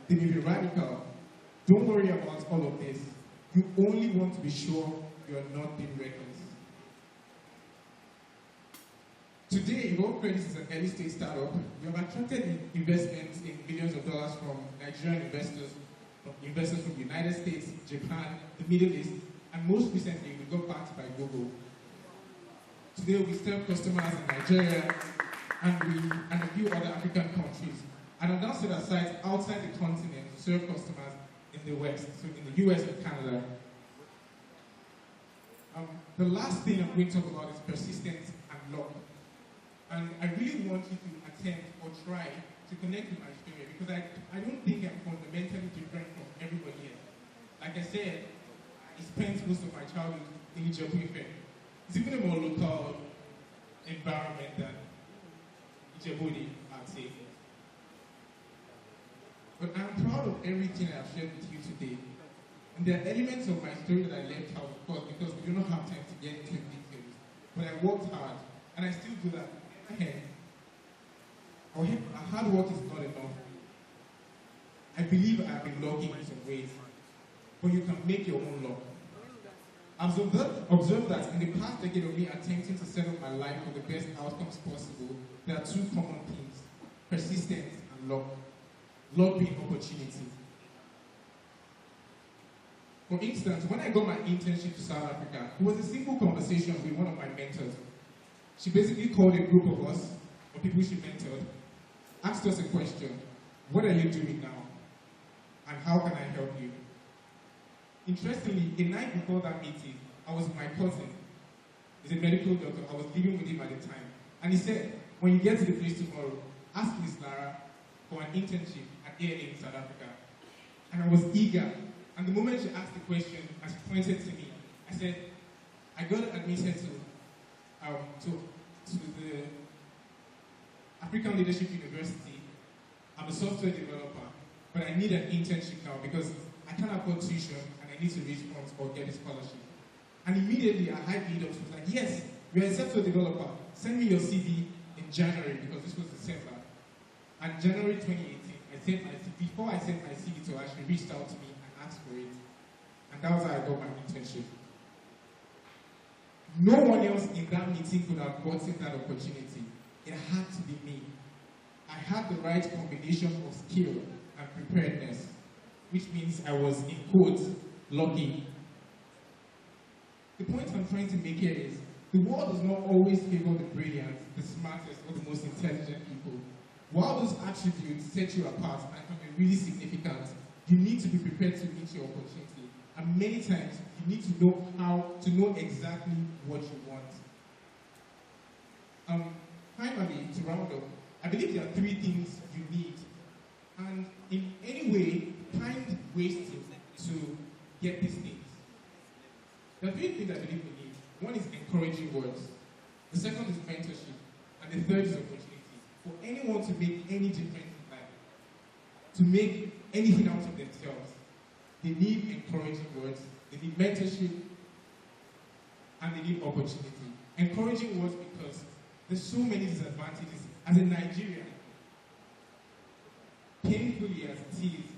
They may be radical. Don't worry about all of this. You only want to be sure you are not being reckless. Today, Evolve Credit is an early stage startup. We have attracted investments in billions of dollars from Nigerian investors from the United States, Japan, the Middle East, and most recently, we got backed by Google. Today, we serve customers in Nigeria and a few other African countries. And have now set aside outside the continent to serve customers in the West, so in the US and Canada. The last thing I'm going to talk about is persistence and luck. And I really want you to attempt or try to connect with my story because I don't think I'm fundamentally different from everybody else. Like I said, I spent most of my childhood in Ijebu. It's even a more local environment than Ijebu, I'd say. But I'm proud of everything I've shared with you today. And there are elements of my story that I left out, of course, because we do not have time to get into details. But I worked hard, and I still do that. Hard work is not enough. I believe I have been lucky in some ways, but you can make your own luck. I've observed that in the past decade of me attempting to set up my life for the best outcomes possible, there are two common themes: persistence and luck. Luck being opportunity. For instance, when I got my internship to South Africa, it was a simple conversation with one of my mentors. She basically called a group of us, or people she mentored, asked us a question: what are you doing now? And how can I help you? Interestingly, the night before that meeting, I was with my cousin. He's a medical doctor. I was living with him at the time. And he said, when you get to the place tomorrow, ask Miss Lara for an internship at ALA in South Africa. And I was eager. And the moment she asked the question and she pointed to me, I said, I got admitted to the African Leadership University. I'm a software developer, but I need an internship now because I can't afford tuition and I need to raise funds or get a scholarship. And immediately I hyped it up. She was like, yes, you're a software developer. Send me your CV in January because this was December. And January 2018, before I sent my CV to her, she reached out to me and asked for it. And that was how I got my internship. No one else in that meeting could have gotten that opportunity. It had to be me. I had the right combination of skill and preparedness, which means I was, in quotes, lucky. The point I'm trying to make here is, the world does not always favor the brilliant, the smartest, or the most intelligent people. While those attributes set you apart and can be really significant, you need to be prepared to meet your opportunity. And many times, you need to know how to know exactly what you want. Finally, to round up, I believe there are three things you need. And in any way, find ways to get these things. There are three things I believe we need. One is encouraging words. The second is mentorship. And the third is opportunity. For anyone to make any difference in life, to make anything out of themselves, they need encouraging words, they need mentorship, and they need opportunity. Encouraging words because there's so many disadvantages. As a Nigerian, painfully as it is,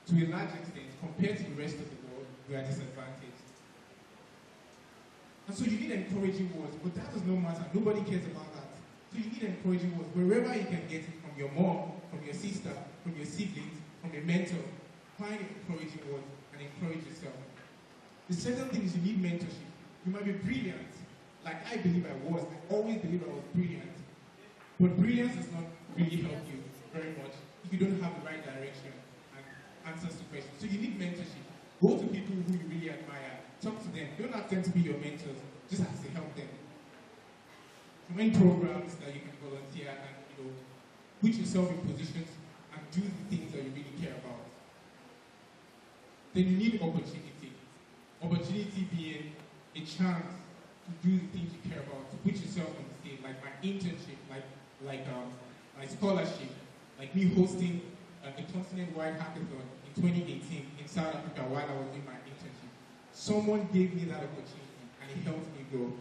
to a large extent, compared to the rest of the world, we are disadvantaged. And so you need encouraging words, but that does not matter. Nobody cares about that. So you need encouraging words. Wherever you can get it, from your mom, from your sister, from your siblings, from a mentor, find encouraging words and encourage yourself. The second thing is you need mentorship. You might be brilliant, like I believe I was. I always believed I was brilliant. But brilliance does not really help you very much if you don't have the right direction and answers to questions. So you need mentorship. Go to people who you really admire. Talk to them. Don't ask them to be your mentors. Just ask to help them. Find programs that you can volunteer and put yourself in positions and do the things that you really care about. Then you need opportunity. Opportunity being a chance to do the things you care about, to put yourself on the stage, like my internship, like my scholarship, like me hosting a continent-wide hackathon in 2018 in South Africa while I was doing my internship. Someone gave me that opportunity and it helped me grow.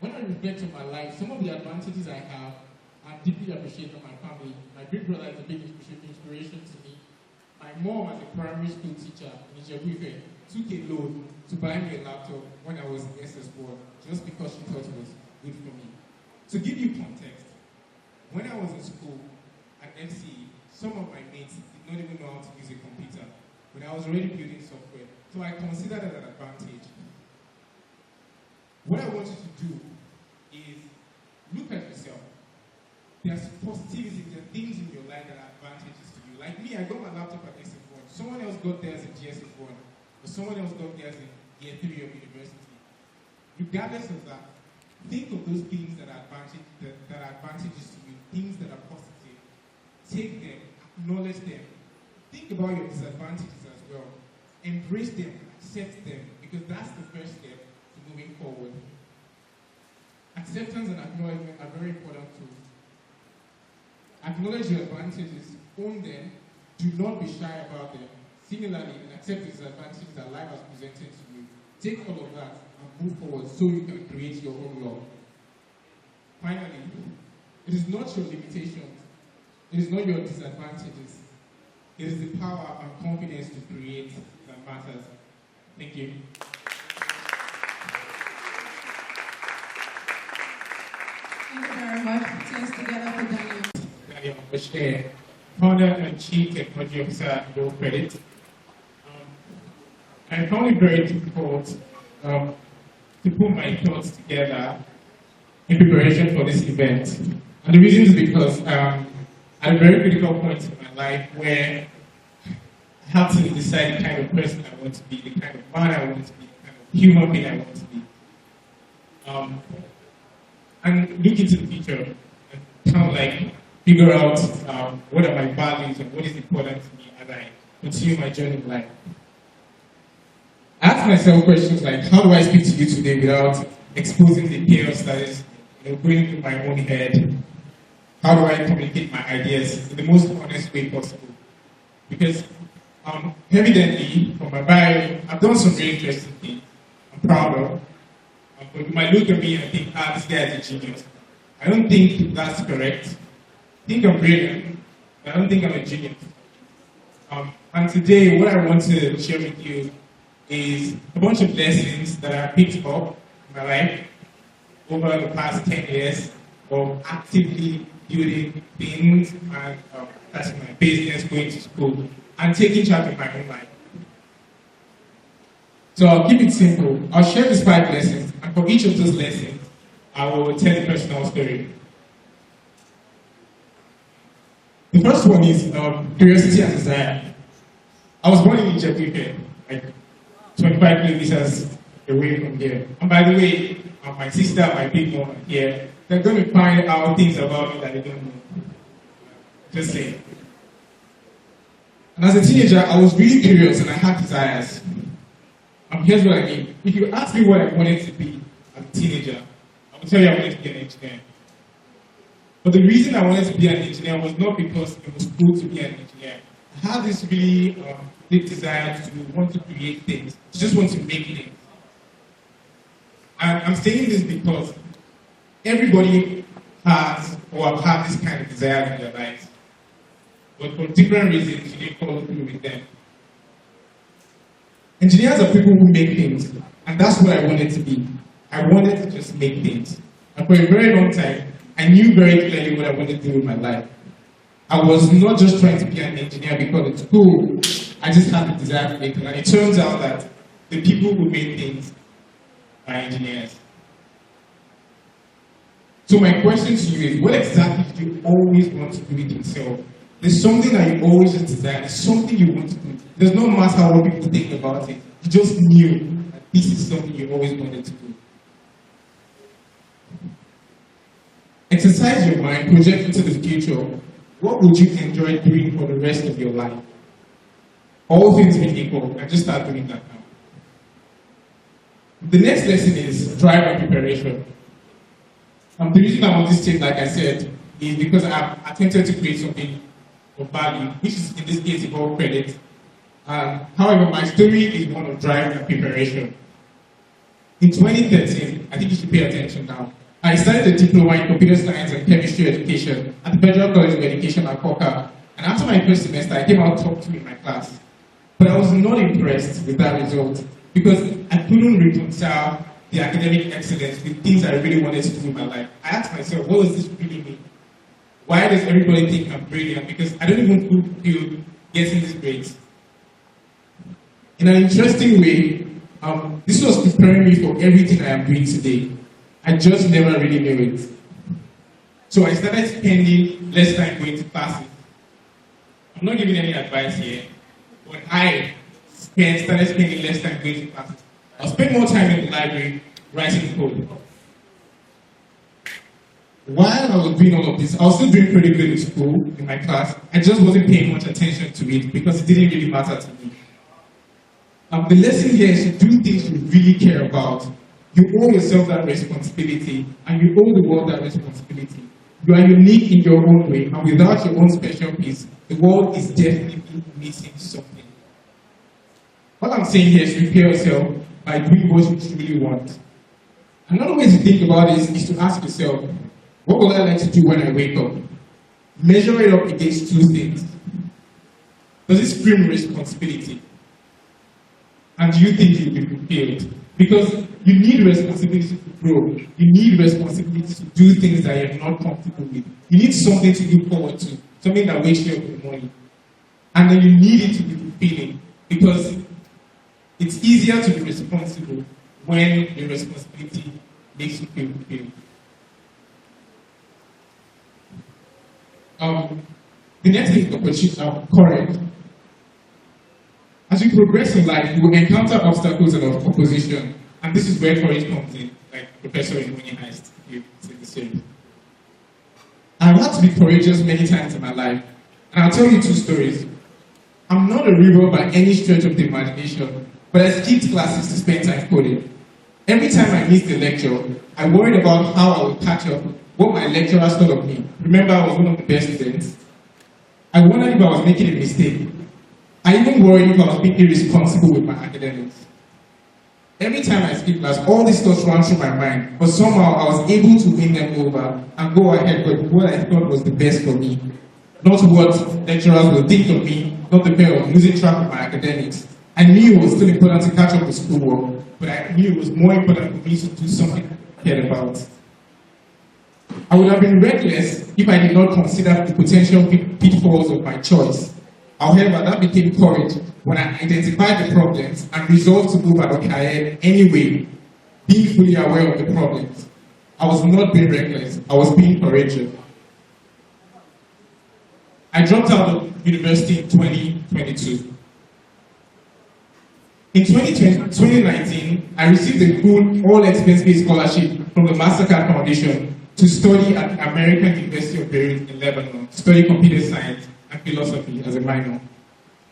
When I reflect on my life, some of the advantages I have and deeply appreciated my family. My big brother is a big inspiration to me. My mom, as a primary school teacher in Ijebu, took a loan to buy me a laptop when I was in SS1 just because she thought it was good for me. To give you context, when I was in school at MCE, some of my mates did not even know how to use a computer, but I was already building software, so I considered that an advantage. What I want you to do is look at yourself. There's positivity, there are things in your life that are advantages to you. Like me, I got my laptop at SF1. Someone else got theirs in GSF1, or someone else got theirs in year 3 of university. Regardless of that, think of those things that are advantages to you, things that are positive. Take them, acknowledge them. Think about your disadvantages as well. Embrace them, accept them, because that's the first step to moving forward. Acceptance and acknowledgement are very important tools. Acknowledge your advantages, own them, do not be shy about them. Similarly, and accept the disadvantages that life has presented to you. Take all of that and move forward so you can create your own law. Finally, it is not your limitations, it is not your disadvantages, it is the power and confidence to create that matters. Thank you. Thank you very much. Thanks together for Daniel. Daniel Osineye, Founder and Chief Technology Officer at Go Credit. I found it very difficult to put my thoughts together in preparation for this event. And the reason is because at a very critical point in my life where I have to decide the kind of person I want to be, the kind of man I want to be, the kind of human being I want to be. And look into the future and kind of like figure out what are my values and what is important to me as I continue my journey in life. I ask myself questions like, how do I speak to you today without exposing the chaos that is going through my own head? How do I communicate my ideas in the most honest way possible? Because evidently, from my bio, I've done some very interesting things I'm proud of. But you might look at me and think, this guy is a genius. I don't think that's correct. I think I'm brilliant, but I don't think I'm a genius. And today, what I want to share with you is a bunch of lessons that I picked up in my life over the past 10 years of actively building things and starting my business, going to school, and taking charge of my own life. So I'll keep it simple. I'll share these 5 lessons, and for each of those lessons, I will tell a personal story. The first one is curiosity and desire. I was born in Ijebu, like 25 kilometers away from here. And by the way, my sister, my big mom are here. They're going to find out things about me that they don't know. Just saying. And as a teenager, I was really curious and I had desires. Here's what I mean. If you ask me what I wanted to be as a teenager, I will tell you I wanted to be an engineer. But the reason I wanted to be an engineer was not because it was cool to be an engineer. I had this really big desire to want to create things, to just want to make things. And I'm saying this because everybody has or have had this kind of desire in their lives. But for different reasons, you didn't follow through with them. Engineers are people who make things, and that's what I wanted to be. I wanted to just make things. And for a very long time, I knew very clearly what I wanted to do with my life. I was not just trying to be an engineer because it's cool. I just had the desire to make things. And it turns out that the people who make things are engineers. So my question to you is, what exactly do you always want to do with yourself? There's something that you always just desire. There's something you want to do. It does not matter what people think about it. You just knew that this is something you always wanted to do. Exercise your mind, project into the future. What would you enjoy doing for the rest of your life? All things being equal, and just start doing that now. The next lesson is drive and preparation. The reason I'm on this stage, like I said, is because I've attempted to create something of value, which is in this case about credit. However, my story is one of drive and preparation. In 2013, I think you should pay attention now, I I studied a diploma in computer science and chemistry education at the Federal College of Education at Corker. And after my first semester, I came out top 2 in my class. But I was not impressed with that result because I couldn't reconcile the academic excellence with things I really wanted to do in my life. I asked myself, what does this really mean? Why does everybody think I'm brilliant? Because I don't even feel getting these grades. In an interesting way, this was preparing me for everything I am doing today. I just never really knew it. So I started spending less time going to classes. I'm not giving any advice here, but I started spending less time going to classes. I'll spend more time in the library writing code. While I was doing all of this, I was still doing pretty good in school, in my class. I just wasn't paying much attention to it because it didn't really matter to me. The lesson here is to do things you really care about. You owe yourself that responsibility, and you owe the world that responsibility. You are unique in your own way, and without your own special piece, the world is definitely missing something. What I'm saying here is prepare yourself by doing what you truly want. Another way to think about this is to ask yourself, what would I like to do when I wake up? Measure it up against 2 things. Does it scream responsibility? And do you think you'll be fulfilled? Because you need responsibility to grow. You need responsibility to do things that you're not comfortable with. You need something to look forward to, something that wakes you up in the morning. And then you need it to be fulfilling, because it's easier to be responsible when the responsibility makes you feel fulfilled. The next thing is courage. As you progress in life, you will encounter obstacles and opposition, and this is where courage comes in, like Professor Imisi has said the same. I've had to be courageous many times in my life, and I'll tell you 2 stories. I'm not a rebel by any stretch of the imagination, but I skipped classes to spend time coding. Every time I missed a lecture, I worried about how I would catch up, what my lecturers thought of me. Remember, I was one of the best students. I wondered if I was making a mistake. I even worried if I was being irresponsible with my academics. Every time I skipped class, all these thoughts ran through my mind, but somehow I was able to win them over and go ahead with what I thought was the best for me. Not what lecturers will think of me, not the fear of losing track of my academics. I knew it was still important to catch up with schoolwork, but I knew it was more important for me to do something I cared about. I would have been reckless if I did not consider the potential pitfalls of my choice. However, that became courage when I identified the problems and resolved to move ahead anyway, being fully aware of the problems. I was not being reckless, I was being courageous. I dropped out of university in 2022. In 2019, I received a full all-expense-paid scholarship from the MasterCard Foundation to study at the American University of Beirut in Lebanon, to study computer science and philosophy as a minor.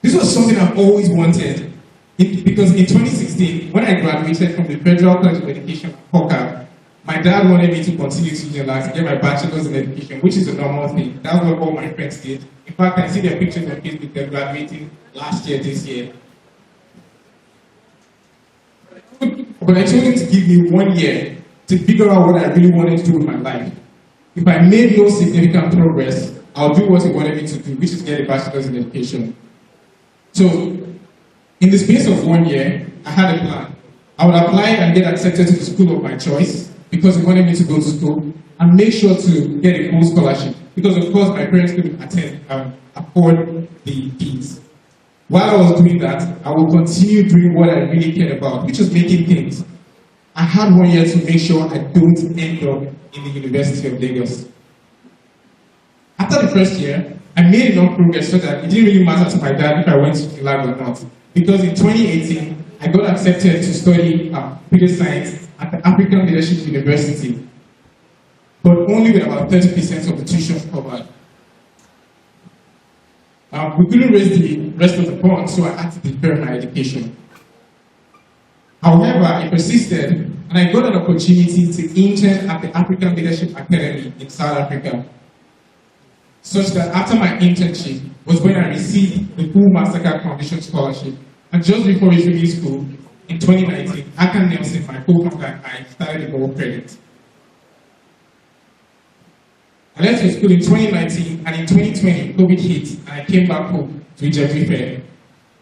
This was something I've always wanted, because in 2016, when I graduated from the Federal College of Education at Corker, my dad wanted me to continue to university, get my bachelor's in education, which is a normal thing. That's what all my friends did. In fact, I see their pictures on Facebook, they're graduating last year, this year. But I told him to give me 1 year to figure out what I really wanted to do with my life. If I made no significant progress, I'll do what he wanted me to do, which is get a bachelor's in education. So, in the space of 1 year, I had a plan. I would apply and get accepted to the school of my choice, because he wanted me to go to school, and make sure to get a full scholarship, because of course my parents couldn't afford the fees. While I was doing that, I would continue doing what I really cared about, which was making things. I had 1 year to make sure I don't end up in the University of Lagos. After the first year, I made enough progress so that it didn't really matter to my dad if I went to the lab or not. Because in 2018, I got accepted to study computer science at the African Leadership University, but only with about 30% of the tuition covered. We couldn't raise the rest of the funds, so I had to defer my education. However, I persisted, and I got an opportunity to intern at the African Leadership Academy in South Africa, such that after my internship was when I received the full MasterCard Foundation scholarship. And just before resuming school, in 2019, Akan Nelson, my co-founder, and I started the Gold Credit. I left for school in 2019, and in 2020, COVID hit, and I came back home to Riby.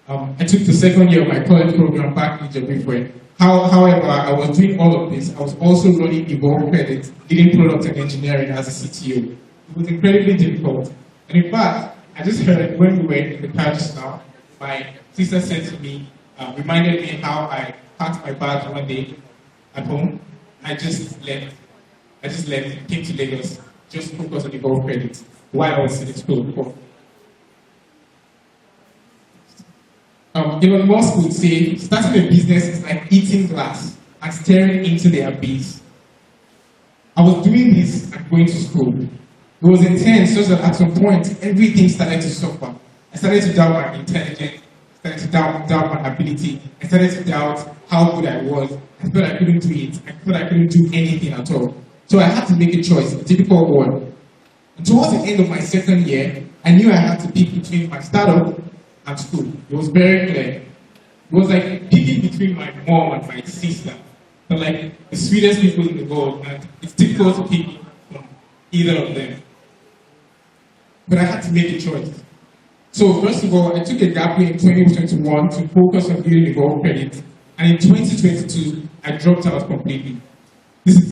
I took the second year of my college program back in Riby. However, I was doing all of this. I was also running Evolve Credit, leading product and engineering as a CTO. It was incredibly difficult. And in fact, I just heard when we were in the car just now, my sister said to me, reminded me how I packed my bag one day at home. I just left, came to Lagos, just focused on Evolve Credit while I was in school before. Elon Musk would say, starting a business is like eating glass and staring into the abyss. I was doing this and going to school. It was intense, just that at some point, everything started to suffer. I started to doubt my intelligence, I started to doubt my ability, I started to doubt how good I was. I thought I couldn't do it. I thought I couldn't do anything at all. So I had to make a choice, a difficult one. And towards the end of my second year, I knew I had to pick between my startup and school. It was very clear. It was like picking between my mom and my sister. They're like the sweetest people in the world, and it's difficult to pick from either of them. But I had to make a choice. So first of all, I took a gap year in 2021 to focus on building Evolve Credit, and in 2022, I dropped out completely. This is